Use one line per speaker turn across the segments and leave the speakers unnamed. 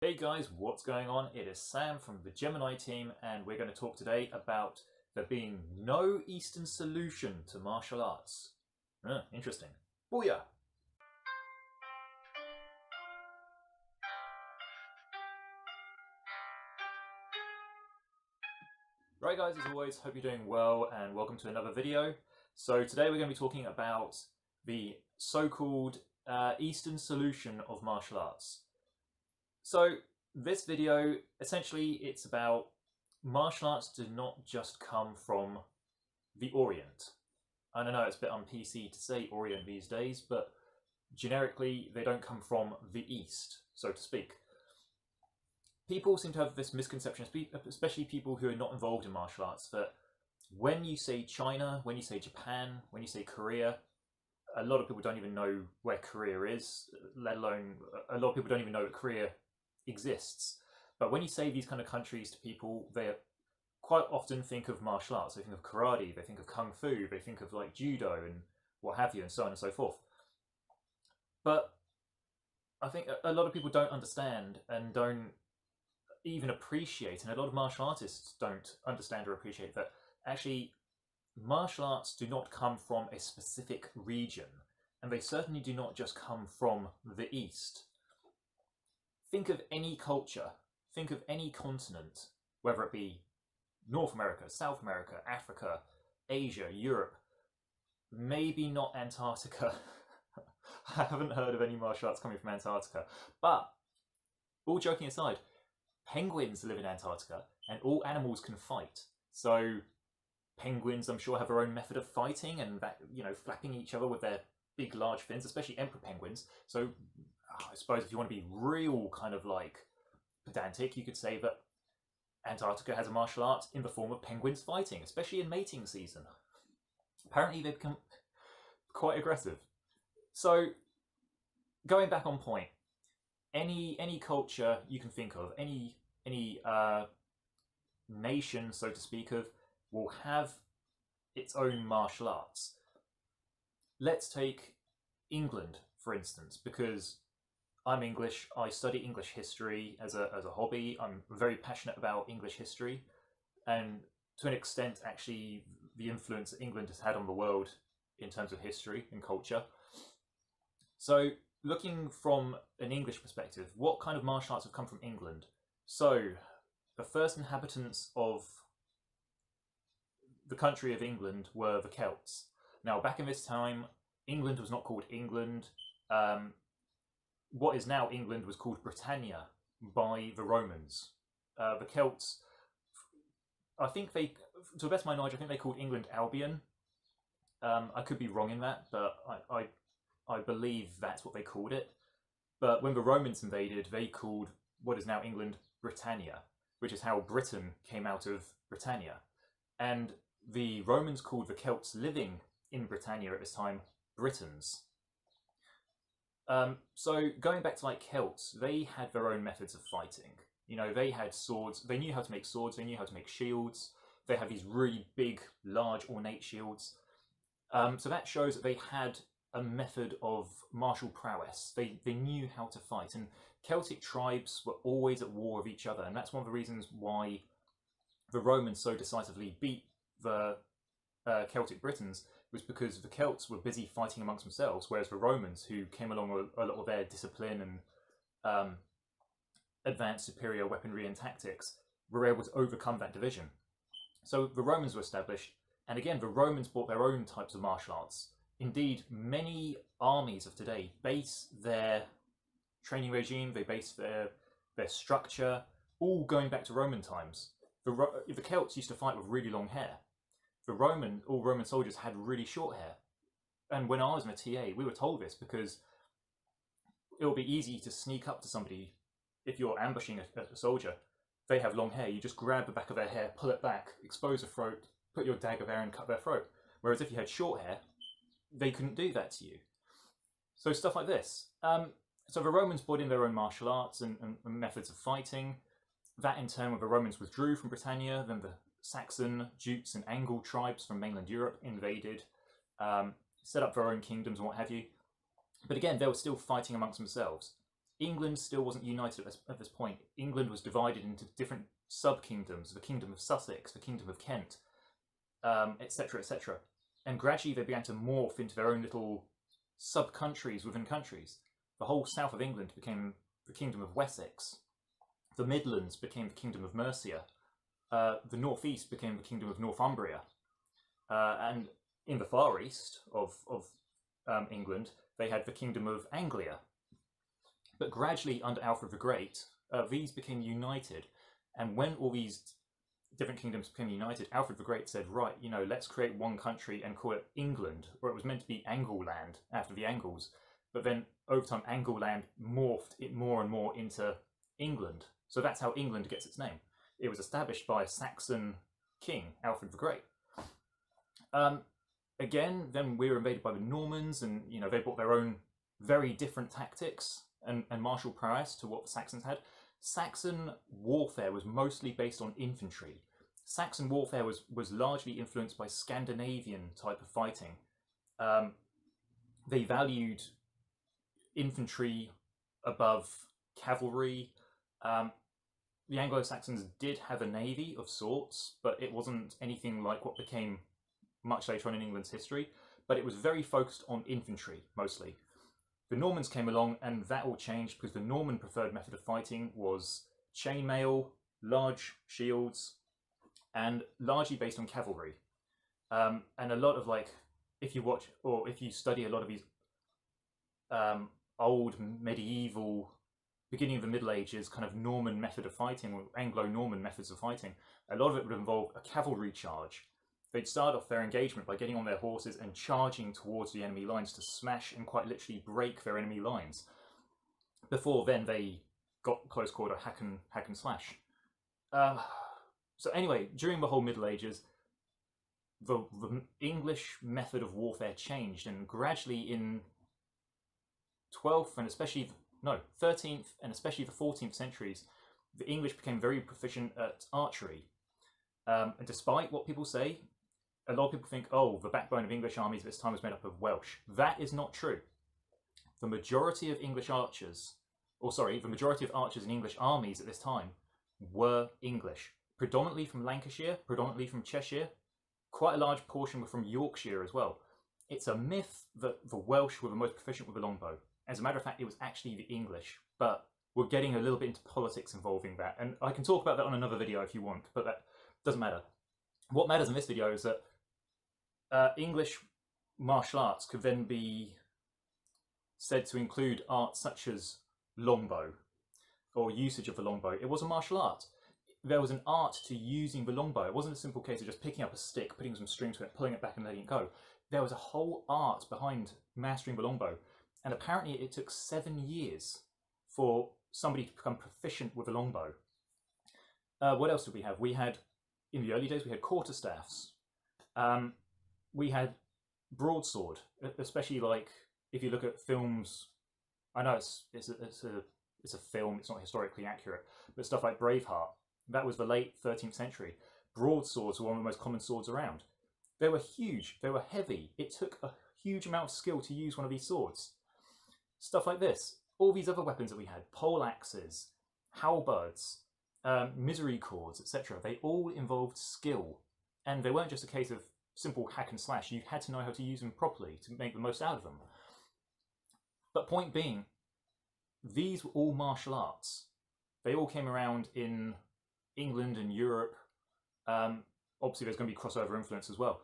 Hey guys, what's going on? It is Sam from the Gemini team, and we're going to talk today about there being no Eastern solution to martial arts. Interesting. Booyah! Right guys, as always, hope you're doing well and welcome to another video. So today we're going to be talking about the so-called Eastern solution of martial arts. So this video, essentially it's about martial arts do not just come from the Orient. I don't know, it's a bit un-PC to say Orient these days, but generically they don't come from the East, so to speak. People seem to have this misconception, especially people who are not involved in martial arts, that when you say China, when you say Japan, when you say Korea, a lot of people don't even know where Korea is, let alone a lot of people don't even know that Korea exists. But when you say these kind of countries to people, they quite often think of martial arts. They think of karate, they think of kung fu, they think of like judo and what have you, and so on and so forth. But I think a lot of people don't understand and don't even appreciate, and a lot of martial artists don't understand or appreciate, that actually martial arts do not come from a specific region, and they certainly do not just come from the East. Think of any culture, think of any continent, whether it be North America, South America, Africa, Asia, Europe, maybe not Antarctica. I haven't heard of any martial arts coming from Antarctica. But, all joking aside, penguins live in Antarctica, and all animals can fight. So, penguins, I'm sure, have their own method of fighting, and that, you know, flapping each other with their big, large fins, especially emperor penguins. So, I suppose if you want to be real kind of like pedantic, you could say that Antarctica has a martial art in the form of penguins fighting, especially in mating season. Apparently they become quite aggressive. So, going back on point, any culture you can think of, any nation, so to speak of, will have its own martial arts. Let's take England, for instance, because I'm English, I study English history as a hobby. I'm very passionate about English history, and to an extent actually the influence that England has had on the world in terms of history and culture. So looking from an English perspective, what kind of martial arts have come from England? So the first inhabitants of the country of England were the Celts. Now back in this time, England was not called England. What is now England was called Britannia by the Romans. The Celts, I think they, to the best of my knowledge, I think they called England Albion. I could be wrong in that, but I believe that's what they called it. But when the Romans invaded, they called what is now England Britannia, which is how Britain came out of Britannia. And the Romans called the Celts living in Britannia at this time Britons. So going back to like Celts, they had their own methods of fighting. You know, they had swords, they knew how to make swords, they knew how to make shields. They had these really big, large, ornate shields. So that shows that they had a method of martial prowess. They knew how to fight, and Celtic tribes were always at war with each other, and that's one of the reasons why the Romans so decisively beat the Celtic Britons, was because the Celts were busy fighting amongst themselves, whereas the Romans, who came along with a lot of their discipline and advanced superior weaponry and tactics, were able to overcome that division. So the Romans were established, and again, the Romans brought their own types of martial arts. Indeed, many armies of today base their training regime, they base their structure, all going back to Roman times. The Celts used to fight with really long hair. All Roman soldiers had really short hair. And when I was in a TA, we were told this because it will be easy to sneak up to somebody if you're ambushing a soldier. They have long hair, you just grab the back of their hair, pull it back, expose the throat, put your dagger there and cut their throat. Whereas if you had short hair, they couldn't do that to you. So stuff like this. So the Romans brought in their own martial arts and methods of fighting. That in turn, when the Romans withdrew from Britannia, then the Saxon, Jutes and Angles tribes from mainland Europe invaded, set up their own kingdoms and what have you. But again, they were still fighting amongst themselves. England still wasn't united at this point. England was divided into different sub-kingdoms, the Kingdom of Sussex, the Kingdom of Kent, etc., etc. And gradually they began to morph into their own little sub-countries within countries. The whole south of England became the Kingdom of Wessex. The Midlands became the Kingdom of Mercia. The northeast became the Kingdom of Northumbria. And in the far east of England, they had the Kingdom of Anglia. But gradually, under Alfred the Great, these became united. And when all these different kingdoms became united, Alfred the Great said, right, you know, let's create one country and call it England, or it was meant to be Angleland after the Angles. But then over time, Angleland morphed it more and more into England. So that's how England gets its name. It was established by a Saxon king, Alfred the Great. Again, then we were invaded by the Normans, and you know they brought their own very different tactics and martial prowess to what the Saxons had. Saxon warfare was mostly based on infantry. Saxon warfare was largely influenced by Scandinavian type of fighting. They valued infantry above cavalry. The Anglo-Saxons did have a navy of sorts, but it wasn't anything like what became much later on in England's history. But it was very focused on infantry, mostly. The Normans came along and that all changed because the Norman preferred method of fighting was chainmail, large shields, and largely based on cavalry. And a lot of, like, if you watch or if you study a lot of these old medieval, beginning of the Middle Ages kind of Norman method of fighting, or Anglo-Norman methods of fighting, a lot of it would involve a cavalry charge. They'd start off their engagement by getting on their horses and charging towards the enemy lines to smash and quite literally break their enemy lines. Before then, they got close quarter hack and slash. So anyway, during the whole Middle Ages, the English method of warfare changed, and gradually in 12th and especially 13th and especially the 14th centuries, the English became very proficient at archery. And despite what people say, a lot of people think, oh, the backbone of English armies at this time was made up of Welsh. That is not true. The majority of English archers, the majority of archers in English armies at this time were English. Predominantly from Lancashire, predominantly from Cheshire. Quite a large portion were from Yorkshire as well. It's a myth that the Welsh were the most proficient with the longbow. As a matter of fact, it was actually the English. But we're getting a little bit into politics involving that. And I can talk about that on another video if you want, but that doesn't matter. What matters in this video is that English martial arts could then be said to include arts such as longbow, or usage of the longbow. It was a martial art. There was an art to using the longbow. It wasn't a simple case of just picking up a stick, putting some string to it, pulling it back and letting it go. There was a whole art behind mastering the longbow. And apparently it took 7 years for somebody to become proficient with a longbow. What else did we have? We had, in the early days, we had quarterstaffs. We had broadsword, especially like if you look at films. I know it's a film, it's not historically accurate, but stuff like Braveheart, that was the late 13th century. Broadswords were one of the most common swords around. They were huge, they were heavy. It took a huge amount of skill to use one of these swords. Stuff like this, all these other weapons that we had, pole axes, halberds, misery cords, etc. They all involved skill, and they weren't just a case of simple hack and slash. You had to know how to use them properly to make the most out of them. But point being, these were all martial arts. They all came around in England and Europe. Obviously there's going to be crossover influence as well.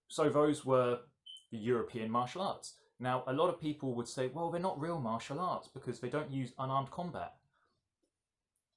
So those were the European martial arts. Now, a lot of people would say, well, they're not real martial arts because they don't use unarmed combat.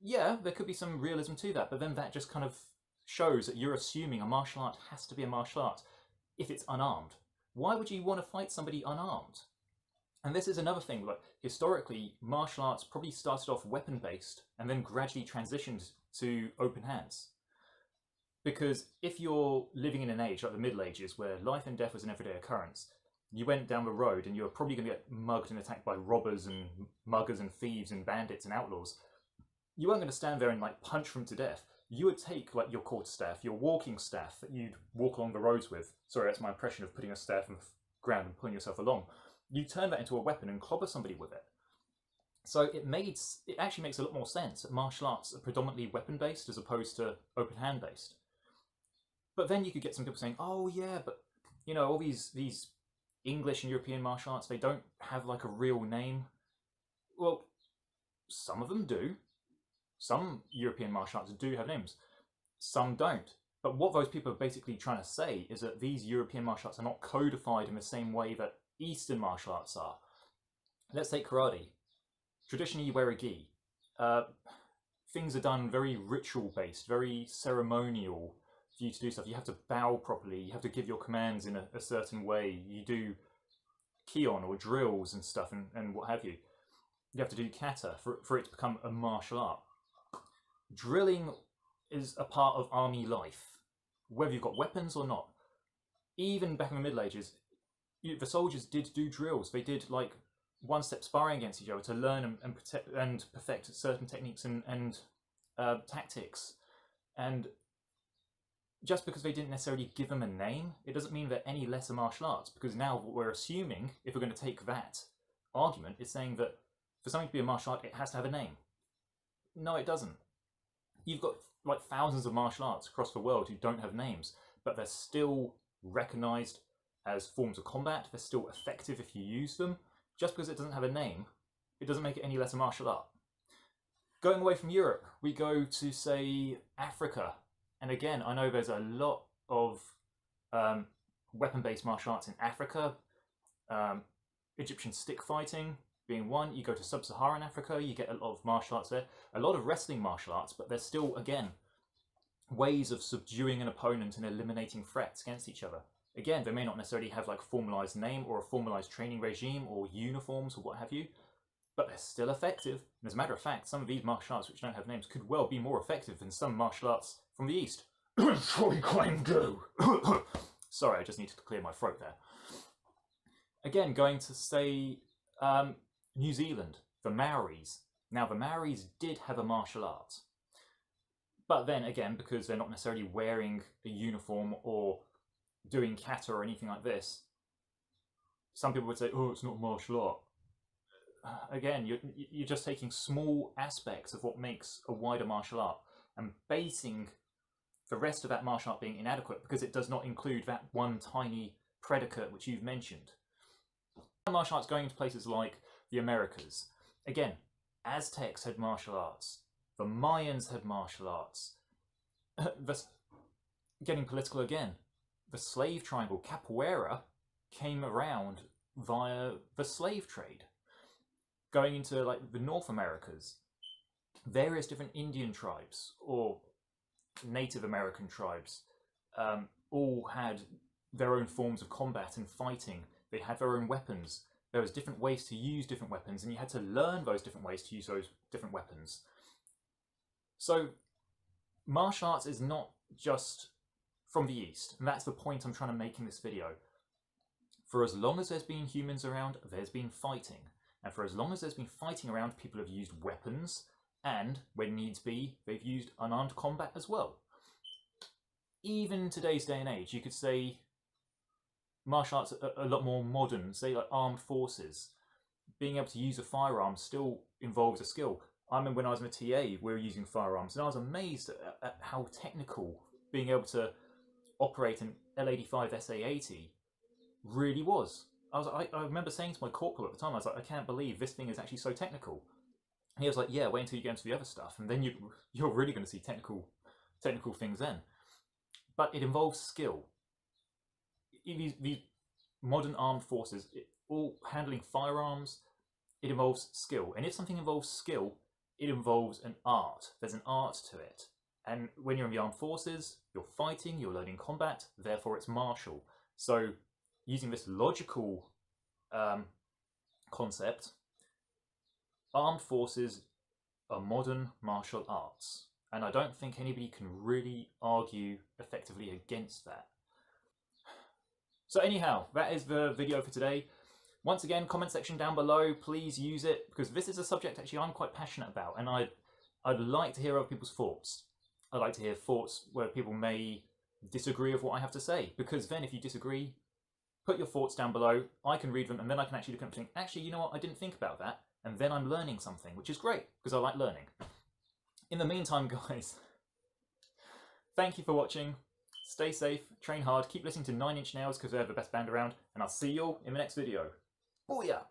Yeah, there could be some realism to that, but then that just kind of shows that you're assuming a martial art has to be a martial art if it's unarmed. Why would you want to fight somebody unarmed? And this is another thing, like historically, martial arts probably started off weapon-based and then gradually transitioned to open hands. Because if you're living in an age like the Middle Ages where life and death was an everyday occurrence, you went down the road and you were probably going to get mugged and attacked by robbers and muggers and thieves and bandits and outlaws. You weren't going to stand there and like punch them to death. You would take like your quarterstaff, your walking staff that you'd walk along the roads with. Sorry, that's my impression of putting a staff on the ground and pulling yourself along. you turn that into a weapon and clobber somebody with it. So it actually makes a lot more sense that martial arts are predominantly weapon-based as opposed to open hand-based. But then you could get some people saying, oh yeah, but you know, all these English and European martial arts, they don't have like a real name. Well, some of them do. Some European martial arts do have names. Some don't. But what those people are basically trying to say is that these European martial arts are not codified in the same way that Eastern martial arts are. Let's take karate. Traditionally, you wear a gi. Things are done very ritual-based, very ceremonial for you to do stuff. You have to bow properly. You have to give your commands in a certain way. You do kion or drills and stuff and what have you. You have to do kata for it to become a martial art. Drilling is a part of army life, whether you've got weapons or not. Even back in the Middle Ages, the soldiers did do drills. They did like one-step sparring against each other to learn and perfect certain techniques and tactics. And just because they didn't necessarily give them a name, it doesn't mean they're any lesser martial arts, because now what we're assuming, if we're going to take that argument, is saying that for something to be a martial art, it has to have a name. No, it doesn't. You've got like thousands of martial arts across the world who don't have names, but they're still recognised as forms of combat. They're still effective if you use them. Just because it doesn't have a name, it doesn't make it any less a martial art. Going away from Europe, we go to, say, Africa. And again, I know there's a lot of weapon-based martial arts in Africa. Egyptian stick fighting being one. You go to sub-Saharan Africa, you get a lot of martial arts there. A lot of wrestling martial arts, but there's still, again, ways of subduing an opponent and eliminating threats against each other. Again, they may not necessarily have like a formalised name or a formalised training regime or uniforms or what have you, but they're still effective. And as a matter of fact, some of these martial arts which don't have names could well be more effective than some martial arts from the East. Taekwondo! Sorry, I just needed to clear my throat there. Again, going to say New Zealand, the Maoris. Now, the Maoris did have a martial art. But then again, because they're not necessarily wearing a uniform or doing kata or anything like this, some people would say, oh, it's not martial art. Again, you're just taking small aspects of what makes a wider martial art and basing the rest of that martial art being inadequate because it does not include that one tiny predicate which you've mentioned. Martial arts going into places like the Americas. Again, Aztecs had martial arts. The Mayans had martial arts. Getting political again. The slave triangle, capoeira, came around via the slave trade. Going into like the North Americas, various different Indian tribes or Native American tribes all had their own forms of combat and fighting. They had their own weapons. There was different ways to use different weapons, and you had to learn those different ways to use those different weapons. So martial arts is not just from the East, and that's the point I'm trying to make in this video. For as long as there's been humans around, there's been fighting. And for as long as there's been fighting around, people have used weapons, and when needs be, they've used unarmed combat as well. Even in today's day and age, you could say martial arts are a lot more modern, say like armed forces. Being able to use a firearm still involves a skill. I remember when I was in a TA, we were using firearms, and I was amazed at how technical being able to operate an L85 SA80 really was. I remember saying to my corporal at the time, I was like, I can't believe this thing is actually so technical. And he was like, yeah, wait until you get into the other stuff, and then you're really going to see technical things then. But it involves skill. These modern armed forces, all handling firearms, it involves skill. And if something involves skill, it involves an art. There's an art to it. And when you're in the armed forces, you're fighting, you're learning combat, therefore it's martial. So using this logical concept, armed forces are modern martial arts. And I don't think anybody can really argue effectively against that. So anyhow, that is the video for today. Once again, comment section down below, please use it, because this is a subject actually I'm quite passionate about, and I'd like to hear other people's thoughts. I'd like to hear thoughts where people may disagree with what I have to say, because then if you disagree, put your thoughts down below. I can read them, and then I can actually look at them and think, actually, you know what, I didn't think about that. And then I'm learning something, which is great, because I like learning. In the meantime, guys, thank you for watching. Stay safe, train hard, keep listening to 9 Inch Nails because they're the best band around, and I'll see you all in the next video. Booyah!